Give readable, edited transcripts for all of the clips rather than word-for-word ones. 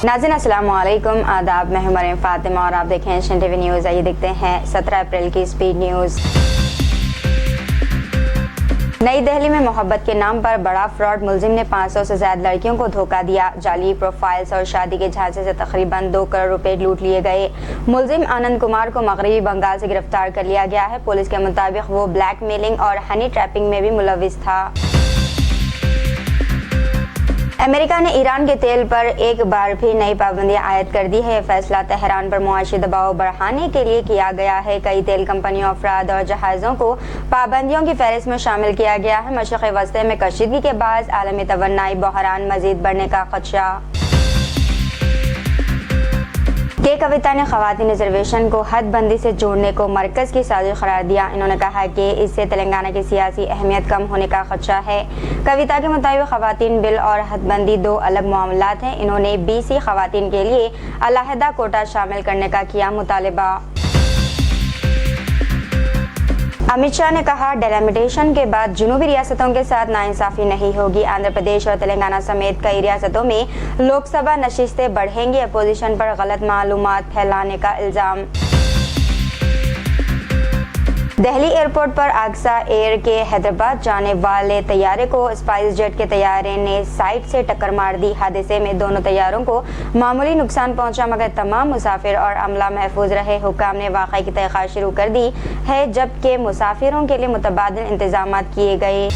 नाज़रीन अस्सलाम वालेकुम, आदाब। मैं हूं मरियम फातिमा और आप देखें एशियन टीवी न्यूज़। आइए देखते हैं 17 अप्रैल की स्पीड न्यूज़। नई दिल्ली में मोहब्बत के नाम पर बड़ा फ्रॉड। मुलजिम ने 500 से ज्यादा लड़कियों को धोखा दिया। जाली प्रोफाइल्स और शादी के झांसे से तकरीबन 2 करोड़ रुपए लूट लिए गए। मुलजिम आनंद कुमार को मगरबी बंगाल से गिरफ्तार कर लिया गया है। पुलिस के मुताबिक वो ब्लैकमेलिंग और हनी ट्रैपिंग में भी मुलविस था। अमेरिका ने ईरान के तेल पर एक बार फिर नई पाबंदियां आयद कर दी है। यह फैसला तेहरान पर मुआशी दबाव बढ़ाने के लिए किया गया है। कई तेल कंपनियों, अफराद और जहाज़ों को पाबंदियों की फहरिस्त में शामिल किया गया है। मशरिक़ वस्ती में कशीदगी के बाद आलमी तवन्नाई बहरान मजीद बढ़ने का खदशा। के कविता ने ख़वातीन रिजर्वेशन को हदबंदी से जोड़ने को मरकज़ की साजिश करार दिया। इन्होंने कहा कि इससे तेलंगाना की सियासी अहमियत कम होने का खदशा है। कविता के मुताबिक ख़वातीन बिल और हदबंदी 2 अलग मामलात हैं। इन्होंने BC ख़वातीन के लिए अलहदा कोटा शामिल करने का किया मुतालबा। अमित शाह ने कहा, डेलिमिटेशन के बाद जुनूबी रियासतों के साथ नाइंसाफी नहीं होगी। आंध्र प्रदेश और तेलंगाना समेत कई रियासतों में लोकसभा नशिस्तें बढ़ेंगी। अपोजिशन पर गलत मालूमात फैलाने का इल्जाम। दिल्ली एयरपोर्ट पर आगसा एयर के हैदराबाद जाने वाले तैयारे को स्पाइस जेट के तैयारे ने साइड से टक्कर मार दी। हादसे में दोनों तैयारों को मामूली नुकसान पहुंचा, मगर तमाम मुसाफिर और अमला महफूज रहे। हुक्काम ने वाक़ये की तहक़ीक़ात शुरू कर दी है, जबकि मुसाफिरों के लिए मुतबादिल इंतजामात किए गए।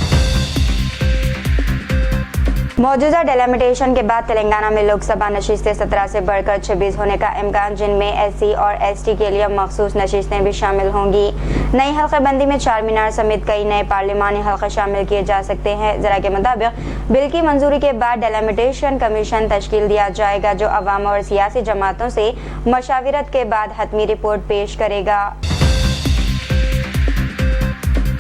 मौजूदा डेलिमिटेशन के बाद तेलंगाना में लोकसभा नशिस्तें 17 से बढ़कर 26 होने का इम्कान, जिनमें SC और ST के लिए मखसूस नशिस्तें भी शामिल होंगी। नई हल्के बंदी में चार मीनार समेत कई नए पार्लिमानी हल्के शामिल किए जा सकते हैं। ज़रा के मुताबिक बिल की मंजूरी के बाद डेलिमिटेशन कमीशन तश्कील दिया जाएगा, जो अवाम और सियासी जमातों से मशावरत के बाद हतमी रिपोर्ट पेश करेगा।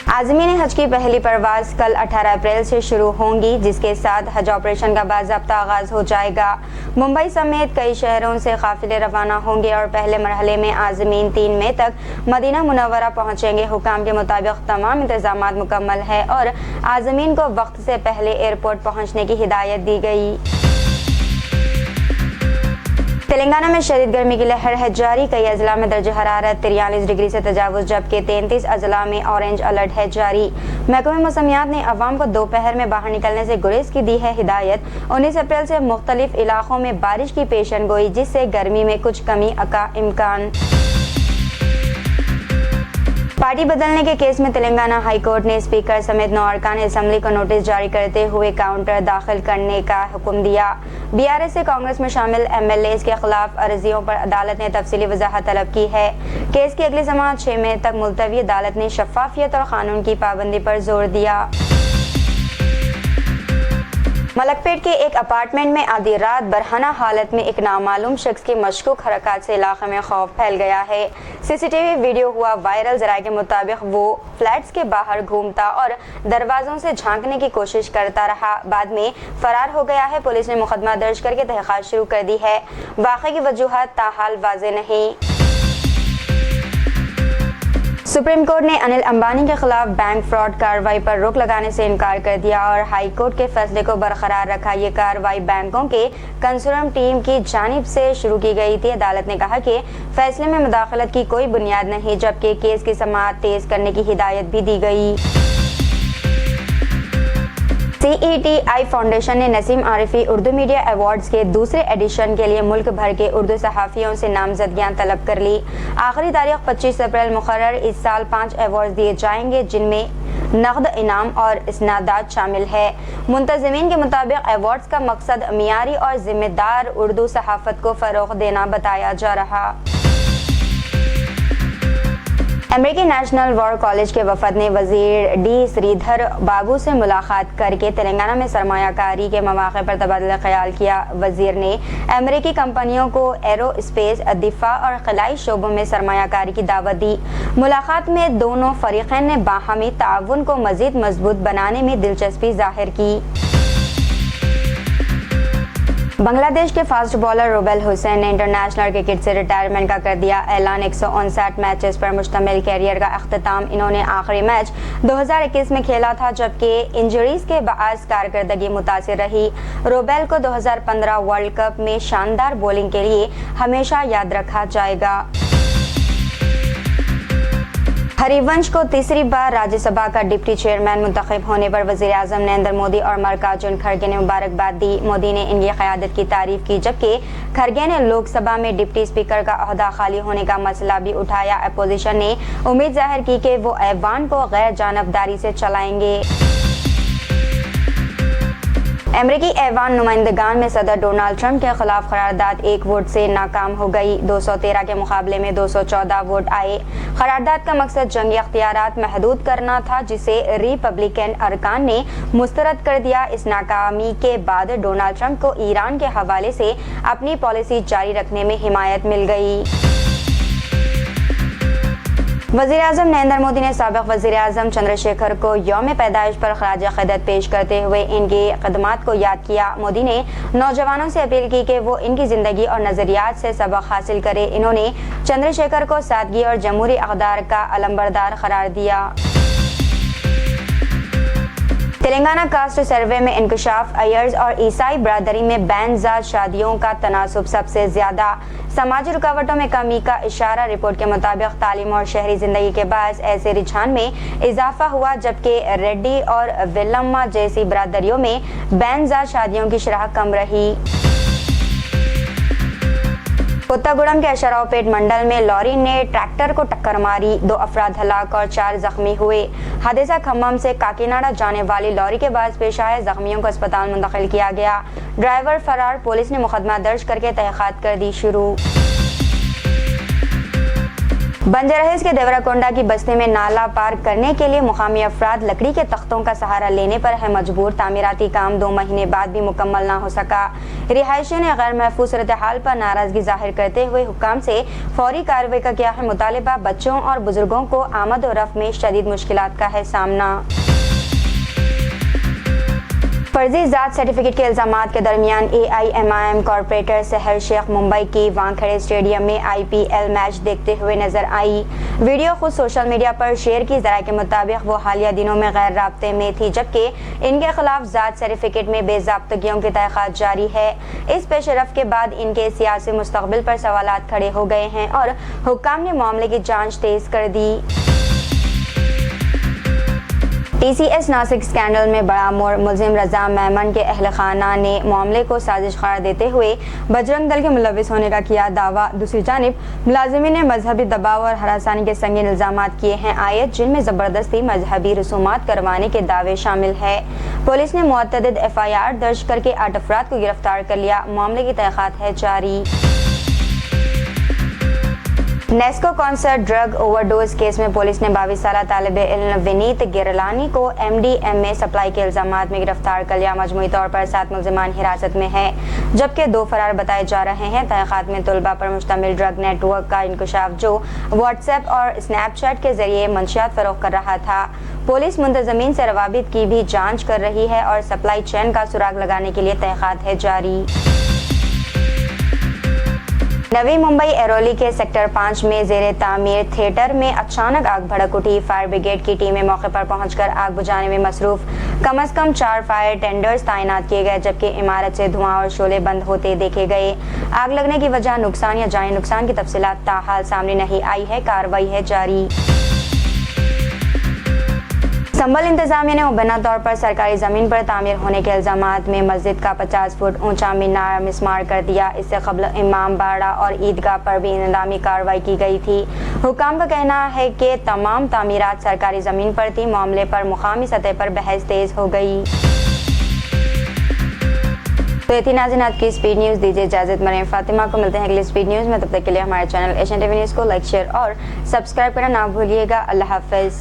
आज़मीन हज की पहली परवाज कल 18 अप्रैल से शुरू होंगी, जिसके साथ हज ऑपरेशन का बाज़ाब्ता आगाज हो जाएगा। मुंबई समेत कई शहरों से काफिले रवाना होंगे और पहले मरहले में आज़मीन 3 मई तक मदीना मुनव्वरा पहुंचेंगे। हुकाम के मुताबिक तमाम इंतजामात मुकम्मल है और आज़मीन को वक्त से पहले एयरपोर्ट पहुंचने की हिदायत दी गई। तेलंगाना में शदीद गर्मी की लहर है जारी। कई अजला में दर्ज हरारत 43 डिग्री से तजावुज, जबकि 33 अजला में ऑरेंज अलर्ट है जारी। महकमे मौसमियात ने अवाम को दोपहर में बाहर निकलने से गुरेज की दी है हिदायत। 19 अप्रैल से मुख्तलिफ इलाकों में बारिश की पेशन गोई, जिससे गर्मी में कुछ कमी का इम्कान। पार्टी बदलने के केस में तेलंगाना हाई कोर्ट ने स्पीकर समेत 9 अरकान असेंबली को नोटिस जारी करते हुए काउंटर दाखिल करने का हुक्म दिया। BRS से कांग्रेस में शामिल MLAs के खिलाफ अर्जियों पर अदालत ने तफसीली वजाहत तलब की है। केस की अगली समाअत 6 मई तक मुलतवी। अदालत ने शफाफियत और कानून की पाबंदी पर जोर दिया। मलकपेट के एक अपार्टमेंट में आधी रात बरहना हालत में एक नामालूम शख्स की मशकूक हरकत से इलाके में खौफ फैल गया है। CCTV वीडियो हुआ वायरल। ज़राए के मुताबिक वो फ्लैट्स के बाहर घूमता और दरवाजों से झांकने की कोशिश करता रहा, बाद में फरार हो गया है। पुलिस ने मुकदमा दर्ज करके तहक़ीक़ात शुरू कर दी है। वाक़े की वजूहात ताहाल वाज़ेह नहीं। सुप्रीम कोर्ट ने अनिल अंबानी के खिलाफ बैंक फ्रॉड कार्रवाई पर रोक लगाने से इनकार कर दिया और हाई कोर्ट के फैसले को बरकरार रखा। ये कार्रवाई बैंकों के कंसर्न टीम की जानिब से शुरू की गई थी। अदालत ने कहा कि फैसले में मुदाखलत की कोई बुनियाद नहीं, जबकि केस की समाअत तेज करने की हिदायत भी दी गई। CETI फाउंडेशन ने नसीम आरिफी उर्दू मीडिया अवार्ड्स के दूसरे एडिशन के लिए मुल्क भर के उर्दू सहाफ़ियों से नामजदगियां तलब कर ली। आखिरी तारीख 25 अप्रैल मुकर्रर। इस साल 5 अवार्ड दिए जाएंगे, जिनमें नकद इनाम और इसनादात शामिल है। मुंतज़मीन के मुताबिक अवार्ड्स का मकसद मियारी और जिम्मेदार उर्दू सहाफ़त को फ़रोग़ देना बताया जा रहा। अमेरिकी नेशनल वॉर कॉलेज के वफद ने वजीर D श्रीधर बाबू से मुलाकात करके तेलंगाना में सरमायाकारी के मौक़े पर तबादला ख्याल किया। वजीर ने अमेरिकी कंपनियों को एरो स्पेस, दिफा और खलाई शोबों में सरमायाकारी की दावत दी। मुलाकात में दोनों फरीक़ैन ने बाहमी ताउन को मज़ीद मजबूत बनाने में दिलचस्पी ज़ाहिर की। बांग्लादेश के फास्ट बॉलर रुबेल हुसैन ने इंटरनेशनल क्रिकेट से रिटायरमेंट का कर दिया ऐलान। 159 मैचेस पर मुश्तमिल कैरियर का अख्तिताम इन्होंने आखिरी मैच 2021 में खेला था, जबकि इंजरीज के बाअस कारकर्दगी मुतासिर रही। रुबेल को 2015 वर्ल्ड कप में शानदार बॉलिंग के लिए हमेशा याद रखा जाएगा। हरिवंश को तीसरी बार राज्यसभा का डिप्टी चेयरमैन मुंतखब होने पर वज़ीर-ए-आज़म नरेंद्र मोदी और मल्लिकार्जुन खड़गे ने मुबारकबाद दी। मोदी ने इनकी क़यादत की तारीफ की, जबकि खड़गे ने लोकसभा में डिप्टी स्पीकर का ओहदा खाली होने का मसला भी उठाया। अपोजिशन ने उम्मीद जाहिर की कि वो ऐवान को गैर जानबदारी से चलाएंगे। अमेरिकी ऐवान नुमाइंदगान में सदर डोनाल्ड ट्रंप के खिलाफ करारदाद एक वोट से नाकाम हो गई। 213 के मुकाबले में 214 वोट आए। करारदाद का मकसद जंगी अख्तियारात महदूद करना था, जिसे रिपब्लिकन अरकान ने मुस्तरद कर दिया। इस नाकामी के बाद डोनाल्ड ट्रंप को ईरान के हवाले से अपनी पॉलिसी जारी रखने में हिमायत मिल गई। वज़ीर-ए-आज़म नरेंद्र मोदी ने साबिक़ वज़ीर-ए-आज़म चंद्रशेखर को यौम पैदाइश पर खराज अक़ीदत पेश करते हुए इनकी खदमात को याद किया। मोदी ने नौजवानों से अपील की कि वो इनकी ज़िंदगी और नज़रियात से सबक हासिल करें। इन्होंने चंद्रशेखर को सादगी और जमहूरी अक़दार का अलंबरदार करार दिया। तेलंगाना कास्ट सर्वे में इंकशाफ, अयर्स और ईसाई बरादरी में बैनज़ाद शादियों का तनासुब सबसे ज्यादा। समाजी रुकावटों में कमी का इशारा। रिपोर्ट के मुताबिक तालीम और शहरी जिंदगी के बायस ऐसे रुझान में इजाफा हुआ, जबकि रेड्डी और वेल्लम्मा जैसी बरादरियों में बैनज़ाद शादियों की शरह कम रही। कोत्तागुड़म के अशरावपेट मंडल में लॉरी ने ट्रैक्टर को टक्कर मारी। 2 अफराद हलाक और 4 जख्मी हुए। हादसा खम्मम से काकीनाडा जाने वाली लॉरी के बायस पेश आए। जख्मियों को अस्पताल मुंतकिल किया गया। ड्राइवर फरार। पुलिस ने मुकदमा दर्ज करके तहकीकात कर दी शुरू। बंजाराहिल्स के देवराकोंडा की बस्ती में नाला पार करने के लिए मुकामी अफराद लकड़ी के तख्तों का सहारा लेने पर है मजबूर। तामीराती काम 2 महीने बाद भी मुकम्मल ना हो सका। रिहायशियों ने गैर महफूज सूरत हाल पर नाराजगी जाहिर करते हुए हुक्काम से फौरी कार्रवाई का किया है मुतालिबा। बच्चों और बुजुर्गों को आमद और रफ्त में शदीद मुश्किलात का है सामना। फर्जी जात सर्टिफिकेट के इल्जामात के दरमियान AIMIM कॉरपोरेटर सहर शेख मुंबई की वानखेड़े स्टेडियम में IPL मैच देखते हुए नजर आई। वीडियो खुद सोशल मीडिया पर शेयर की। ज़राए के मुताबिक वो हालिया दिनों में गैर राब्ते में थी, जबकि इनके खिलाफ जात सर्टिफिकेट में बेज़ाब्तगियों की तहक़ीक़ात जारी है। इस पेशरफ के बाद इनके सियासी मुस्तक़बिल पर सवालात खड़े हो गए हैं और हुक्काम ने मामले की जाँच तेज कर दी। TCS नासिक स्कैंडल में बड़ा मोड़। मुलजिम रजा मेमन के अहल खाना ने मामले को साजिश करार देते हुए बजरंग दल के मुलविस होने का किया दावा। दूसरी जानिब मुलाजिमीन ने मजहबी दबाव और हरासानी के संगीन इल्जामात किए हैं आयत, जिनमें ज़बरदस्ती मजहबी रसूमात करवाने के दावे शामिल है। पुलिस ने मुअत्तदिद FIR दर्ज करके 8 अफराद को गिरफ्तार कर लिया। मामले की तहक़ीक़ात है जारी। Nesco concert drug overdose case में पुलिस ने 22 साला तालिबे इल्म विनीत गिरलानी को MDMA सप्लाई के इल्जामात में गिरफ्तार कर लिया। मजमूई तौर पर 7 मुल्जिमान हिरासत में है, जबकि 2 फरार बताए जा रहे हैं। तहक़ीक़ात में तलबा पर मुश्तमिल ड्रग नेटवर्क का इंकशाफ, जो व्हाट्सएप और स्नैपचैट के जरिए मंशियात फरोख्त कर रहा था। पुलिस मुंतज़मीन से रवाबित की भी जाँच कर रही है और सप्लाई चेन का सुराग लगाने के लिए तहक़ीक़ात है जारी। नवी मुंबई एरोली के सेक्टर 5 में ज़ेरे तामीर थिएटर में अचानक आग भड़क उठी। फायर ब्रिगेड की टीमें मौके पर पहुंचकर आग बुझाने में मसरूफ। कम से कम 4 फायर टेंडर्स तैनात किए गए, जबकि इमारत से धुआं और शोले बंद होते देखे गए। आग लगने की वजह, नुकसान या जानी नुकसान की तफसीलात ताहाल सामने नहीं आई है। कार्रवाई है जारी। संभल इंतजामिया ने मुबैना तौर पर सरकारी जमीन पर तामीर होने के इल्जामात में मस्जिद का 50 फुट ऊंचा मीनार मिस्मार कर दिया। इससे कबल इमाम बाड़ा और ईदगाह पर भी इंतजामी कार्रवाई की गई थी। हुकाम का कहना है कि तमाम तामीरात सरकारी जमीन पर थी। मामले पर मुकामी सतह पर बहस तेज हो गई। तो ये थी नाज़रीन आज की स्पीड न्यूज़। दीजिए इजाज़त। मरियम फातिमा को मिलते हैं अगली स्पीड न्यूज़ में। तब तक के लिए हमारे चैनल एशियन टीवी न्यूज़ को लाइक, शेयर और सब्सक्राइब करना ना भूलिएगा। अल्लाह हाफ़िज़।